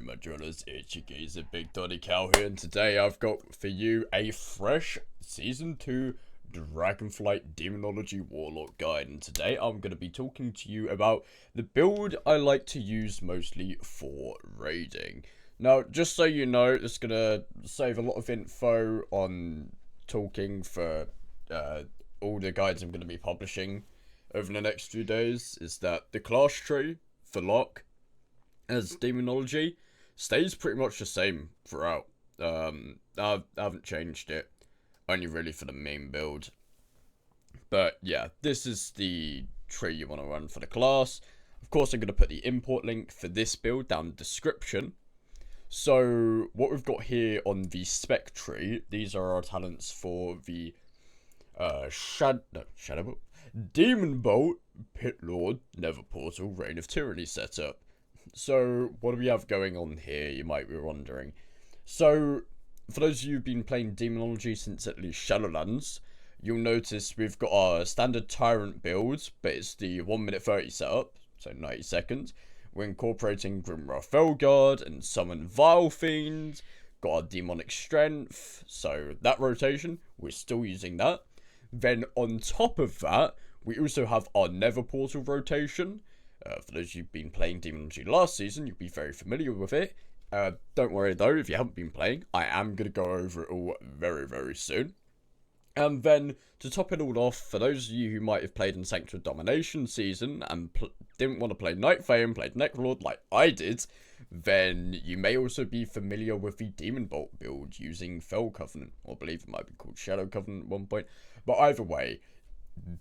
my drillers, it's your geezer Big Doddy Cow here, and today I've got for you a fresh Season 2 Dragonflight Demonology Warlock guide, and today I'm going to be talking to you about the build I like to use mostly for raiding. Now, just so you know, it's going to save a lot of info on talking for all the guides I'm going to be publishing over the next few days, is that the class tree for Lock as Demonology stays pretty much the same throughout. I haven't changed it, only really for the main build. But yeah, this is the tree you want to run for the class. Of course, I'm going to put the import link for this build down in the description. So what we've got here on the spec tree, these are our talents for the Shadow Bolt, Demon Bolt, Pit Lord, Nether Portal, Reign of Tyranny setup. So, what do we have going on here, you might be wondering. So, for those of you who've been playing Demonology since at least Shadowlands, you'll notice we've got our standard Tyrant build, but it's the 1 minute 30 setup, so 90 seconds. We're incorporating Grimwrath Felguard and Summon Vile Fiend, got our Demonic Strength, so that rotation, we're still using that. Then, on top of that, we also have our Nether Portal rotation. For those of you who've been playing Demonology last season, you'll be very familiar with it. Don't worry though, if you haven't been playing, I am going to go over it all very, very soon. And then, to top it all off, for those of you who might have played in Sanctuary Domination season and didn't want to play Night Fae and played Necrolord like I did, then you may also be familiar with the Demon Bolt build using Fell Covenant, or I believe it might be called Shadow Covenant at one point. But either way,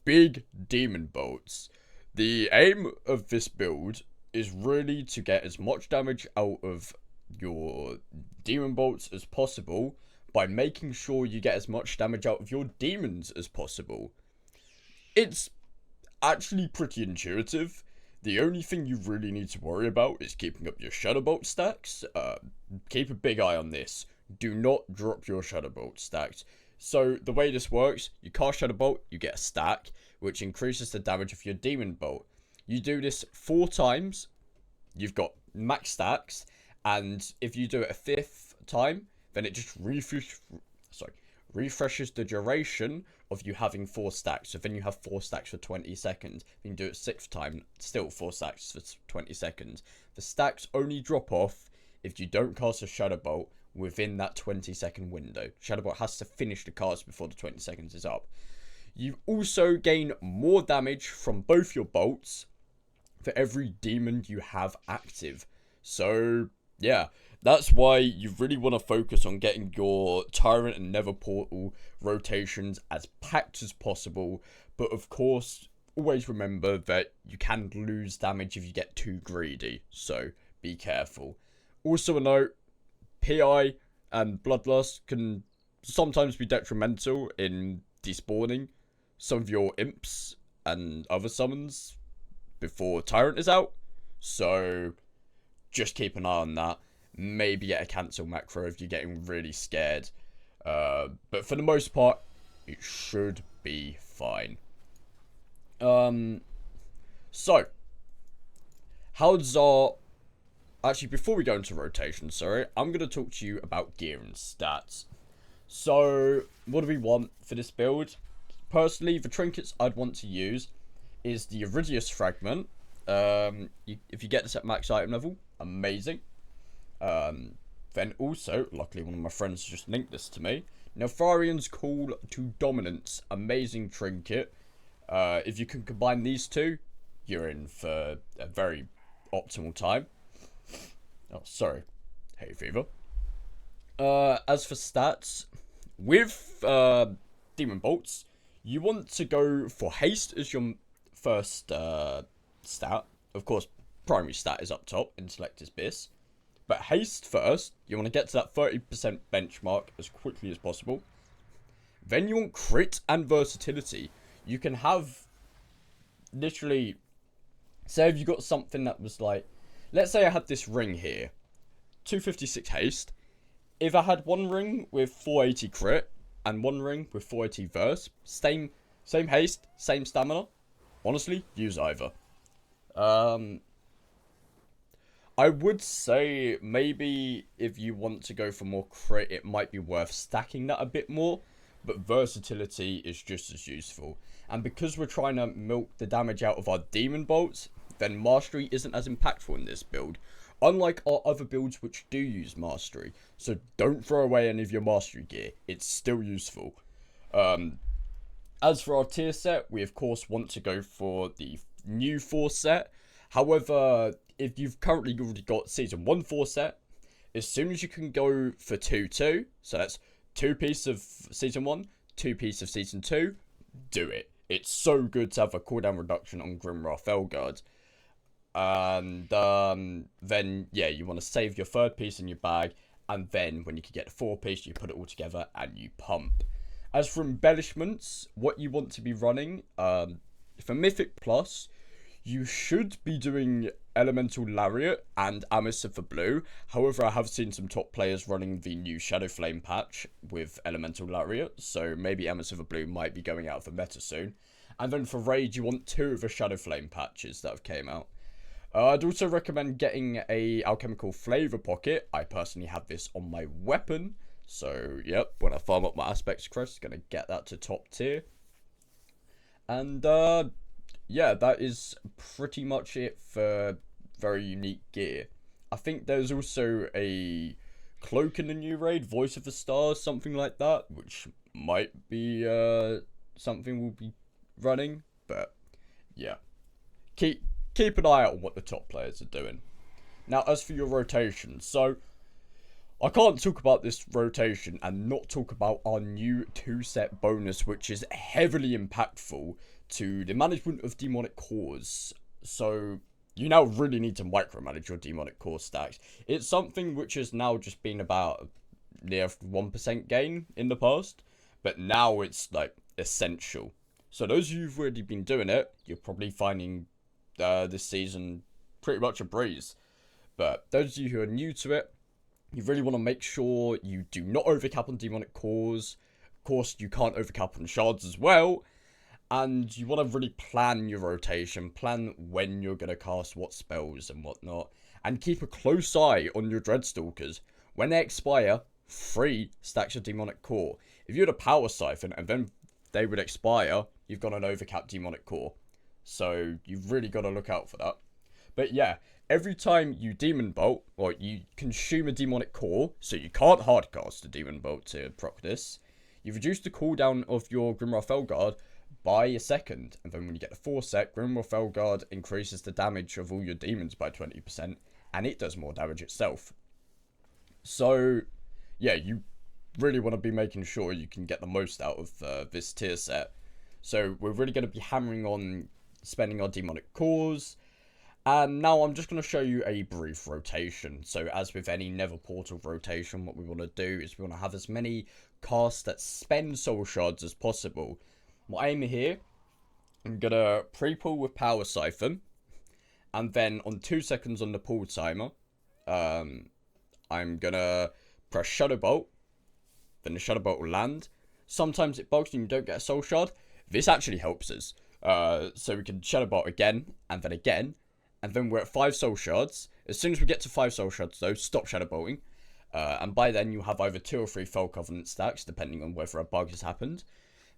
big Demon Bolts. The aim of this build is really to get as much damage out of your Demon Bolts as possible by making sure you get as much damage out of your demons as possible. It's actually pretty intuitive. The only thing you really need to worry about is keeping up your Shadow Bolt stacks. Keep a big eye on this. Do not drop your Shadow Bolt stacks. So, the way this works, you cast Shadow Bolt, you get a stack, which increases the damage of your Demon Bolt. You do this 4 times, you've got max stacks, and if you do it a 5th time, then it just refreshes the duration of you having 4 stacks. So then you have 4 stacks for 20 seconds. Then you do it 6th time, still 4 stacks for 20 seconds. The stacks only drop off if you don't cast a Shadow Bolt within that 20-second window. Shadow Bolt has to finish the cast before the 20 seconds is up. You also gain more damage from both your bolts for every demon you have active. So, yeah, that's why you really want to focus on getting your Tyrant and Nether Portal rotations as packed as possible. But of course, always remember that you can lose damage if you get too greedy. So, be careful. Also a note, PI and Bloodlust can sometimes be detrimental in despawning some of your imps and other summons before Tyrant is out. So, just keep an eye on that. Maybe get a cancel macro if you're getting really scared. But for the most part, it should be fine. So, how does our... Actually, before we go into rotation, I'm going to talk to you about gear and stats. So, what do we want for this build? Personally, the trinkets I'd want to use is the Iridius Fragment. If you get this at max item level, amazing. Then also, luckily one of my friends just linked this to me, Neltharian's Call to Dominance, amazing trinket. If you can combine these two, you're in for a very optimal time. Oh, sorry. Hay fever. As for stats, with Demon Bolts, you want to go for Haste as your first stat. Of course, primary stat is up top, Intellect is Bis. But Haste first, you want to get to that 30% benchmark as quickly as possible. Then you want Crit and Versatility. You can have, literally, say if you got something that was like, let's say I had this ring here, 256 Haste. If I had one ring with 480 Crit, and one ring with 480 Verse, same Haste, same Stamina, honestly, use either. I would say maybe if you want to go for more crit, it might be worth stacking that a bit more. But versatility is just as useful. And because we're trying to milk the damage out of our demon bolts, then mastery isn't as impactful in this build. Unlike our other builds which do use mastery. So don't throw away any of your mastery gear. It's still useful. As for our tier set, we of course want to go for the new 4 set. However, if you've currently already got Season 1 4 set, as soon as you can go for 2-2, so that's 2 pieces of Season 1, 2 pieces of Season 2, do it. It's so good to have a cooldown reduction on Grimrar Felguard. And then, yeah, you want to save your 3rd piece in your bag, and then when you can get the 4th piece, you put it all together and you pump. As for embellishments, what you want to be running, for Mythic Plus, you should be doing Elemental Lariat and Amice for blue. However, I have seen some top players running the new Shadow Flame patch with Elemental Lariat, so maybe Amice for blue might be going out of the meta soon. And then for raid, you want 2 of the Shadow Flame patches that have came out. I'd also recommend getting a Alchemical Flavor Pocket. I personally have this on my weapon. So, yep, when I farm up my Aspects Crest, gonna get that to top tier. And, yeah, that is pretty much it for very unique gear. I think there's also a cloak in the new raid, Voice of the Stars, something like that, which might be, something we'll be running. But, yeah. Keep an eye out on what the top players are doing. Now, as for your rotation, so I can't talk about this rotation and not talk about our new 2-set bonus, which is heavily impactful to the management of demonic cores. So you now really need to micromanage your demonic core stacks. It's something which has now just been about near 1% gain in the past, but now it's like essential. So those of you who've already been doing it, you're probably finding this season pretty much a breeze. But those of you who are new to it, you really want to make sure you do not overcap on demonic cores. Of course, you can't overcap on shards as well. And you want to really plan your rotation, plan when you're going to cast what spells and whatnot. And keep a close eye on your Dreadstalkers. When they expire, 3 stacks your demonic core. If you had a power siphon and then they would expire, you've got an overcapped demonic core. So you've really got to look out for that. But yeah, every time you demon bolt, or you consume a demonic core, so you can't hardcast a demon bolt to proc this, you reduce the cooldown of your Grimrar Felguard by a second. And then when you get the 4 set, Grimrar Felguard increases the damage of all your demons by 20%, and it does more damage itself. So yeah, you really want to be making sure you can get the most out of this tier set. So we're really going to be hammering on spending our demonic cores. And now I'm just going to show you a brief rotation. So as with any Nether Portal rotation, what we want to do is we want to have as many casts that spend soul shards as possible. My aim here, I'm going to pre-pull with Power Siphon. And then on 2 seconds on the pull timer, I'm going to press Shadow Bolt. Then the Shadow Bolt will land. Sometimes it bugs and you don't get a soul shard. This actually helps us. So we can Shadow Bolt again, and then again. And then we're at 5 soul shards. As soon as we get to 5 soul shards, though, stop Shadow Bolting. And by then, you have either 2 or 3 Fell Covenant stacks, depending on whether a bug has happened.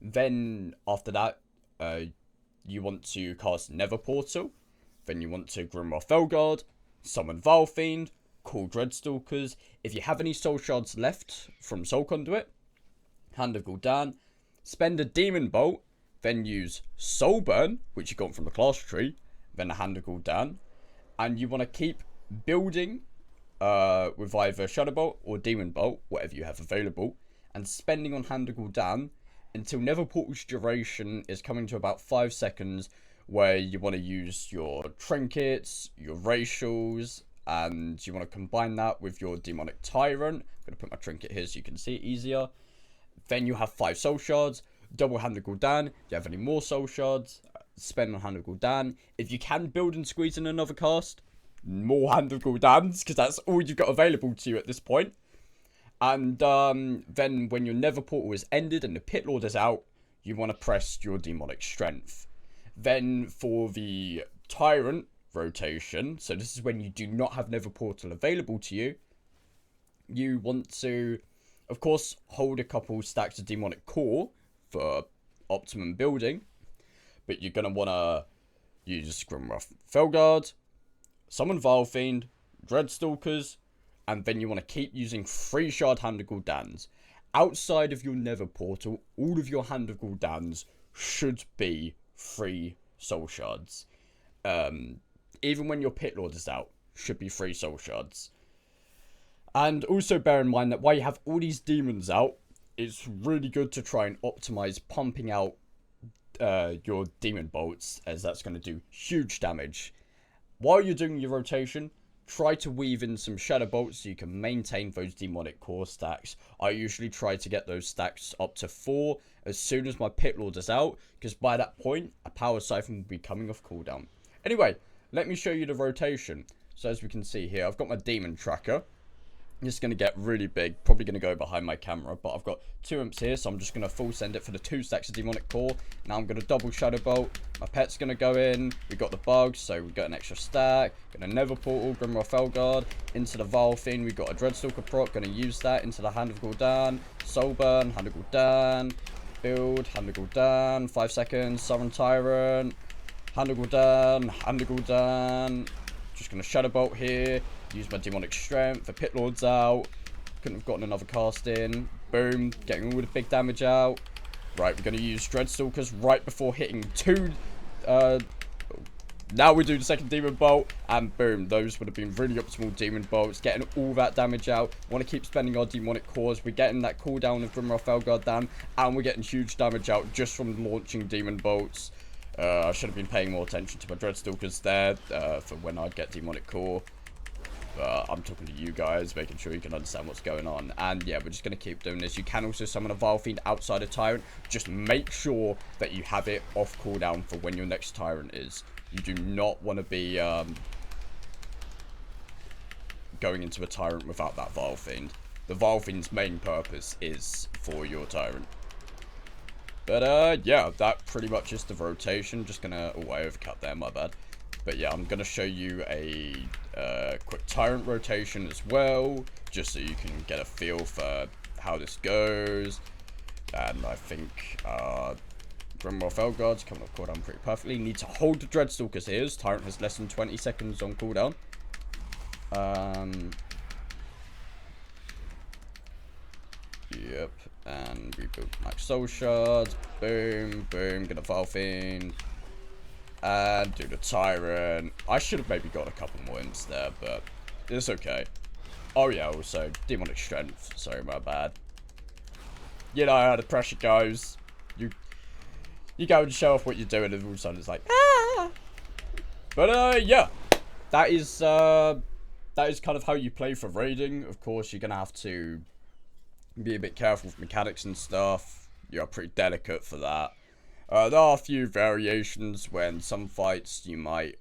Then, after that, you want to cast Nether Portal. Then you want to Grimrar Felguard, summon Vilefiend, call Dreadstalkers. If you have any soul shards left from Soul Conduit, Hand of Gul'dan, spend a Demon Bolt, then use Soul Burn, which you got from the class tree, then a Hand of Gul'dan, and you want to keep building with either Shadow Bolt or Demon Bolt, whatever you have available, and spending on Hand of Gul'dan until Nether Portal's duration is coming to about 5 seconds, where you want to use your trinkets, your racials, and you want to combine that with your demonic tyrant. I'm going to put my trinket here so you can see it easier. Then you have 5 soul shards, double Hand of Gul'dan. If you have any more soul shards, spend on Hand of Gul'dan. If you can build and squeeze in another cast, more Hand of Gul'dans, because that's all you've got available to you at this point. And then when your Nether Portal is ended and the Pit Lord is out, you want to press your demonic strength. Then for the tyrant, rotation, so this is when you do not have Nether Portal available to you, you want to, of course, hold a couple stacks of Demonic Core for optimum building, but you're going to want to use Grimroth Felguard, summon Vilefiend, Dreadstalkers, and then you want to keep using 3 Shard Hand of Gul'dans. Outside of your Nether Portal, all of your Hand of Gul'dans should be 3 Soul Shards. Even when your Pit Lord is out, should be 3 Soul Shards. And also bear in mind that while you have all these demons out, it's really good to try and optimize pumping out your demon bolts, as that's going to do huge damage. While you're doing your rotation, try to weave in some shadow bolts so you can maintain those demonic core stacks. I usually try to get those stacks up to 4 as soon as my Pit Lord is out, because by that point a power siphon will be coming off cooldown. Anyway, let me show you the rotation. So as we can see here, I've got my demon tracker. It's going to get really big, probably going to go behind my camera, but I've got 2 imps here, so I'm just going to full send it for the 2 stacks of Demonic Core. Now I'm going to double Shadow Bolt, my pet's going to go in, we've got the bugs, so we've got an extra stack, going to Nether Portal, Grimroth Felguard, into the Vilefiend, we've got a Dreadstalker proc, going to use that, into the Hand of Gul'dan, Soulburn, Hand of Gul'dan, build, Hand of Gul'dan, 5 seconds, Southern Tyrant, Hand of Gul'dan, Hand of Gul'dan, just going to Shadow Bolt here. Use my Demonic Strength. The Pit Lord's out. Couldn't have gotten another cast in. Boom. Getting all the big damage out. Right, we're going to use Dreadstalkers right before hitting 2. Now we do the second Demon Bolt. And boom. Those would have been really optimal Demon Bolts. Getting all that damage out. Want to keep spending our Demonic Cores. We're getting that cooldown of Grimroth Felguard down. And we're getting huge damage out just from launching Demon Bolts. I should have been paying more attention to my Dreadstalkers there. For when I'd get Demonic Core. I'm talking to you guys, making sure you can understand what's going on. And yeah, we're just going to keep doing this. You can also summon a Vilefiend outside of Tyrant. Just make sure that you have it off cooldown for when your next Tyrant is. You do not want to be going into a Tyrant without that Vilefiend. The Vilefiend's main purpose is for your Tyrant. But yeah, that pretty much is the rotation. Just going to... Oh, I overcut there, my bad. But yeah, I'm going to show you a quick Tyrant rotation as well, just so you can get a feel for how this goes. And I think Grimroth Felguard's coming off cooldown pretty perfectly. Need to hold the Dreadstalkers here, as Tyrant has less than 20 seconds on cooldown. Yep, and rebuild max soul shards. Boom, boom, get a Vilefiend. And do the Tyrant. I should have maybe got a couple more imps there, but it's okay. Oh yeah, also Demonic Strength. Sorry, my bad. You know how the pressure goes. You go and show off what you're doing, and all of a sudden it's like, ah! But yeah, that is kind of how you play for raiding. Of course, you're gonna have to be a bit careful with mechanics and stuff. You're pretty delicate for that. There are a few variations when some fights you might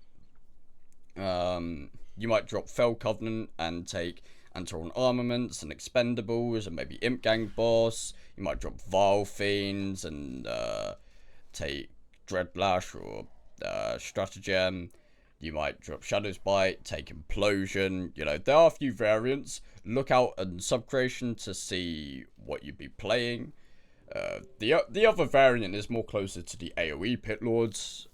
drop Fell Covenant and take Antaron Armaments and Expendables and maybe Imp Gang Boss. You might drop Vilefiends and take Dreadblash or Stratagem. You might drop Shadow's Bite, take Implosion. You know, there are a few variants. Look out on Subcreation to see what you'd be playing. The other variant is more closer to the AoE Pit Lords,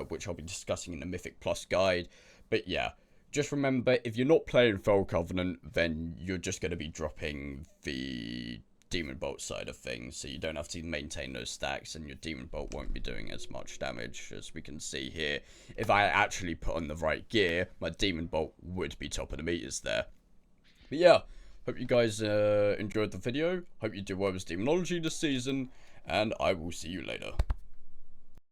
which I'll be discussing in the Mythic Plus guide. But yeah, just remember, if you're not playing Fell Covenant, then you're just going to be dropping the Demon Bolt side of things, so you don't have to maintain those stacks, and your Demon Bolt won't be doing as much damage. As we can see here, if I actually put on the right gear, my Demon Bolt would be top of the meters there. But yeah, hope you guys enjoyed the video. Hope you do well with Demonology this season, and I will see you later.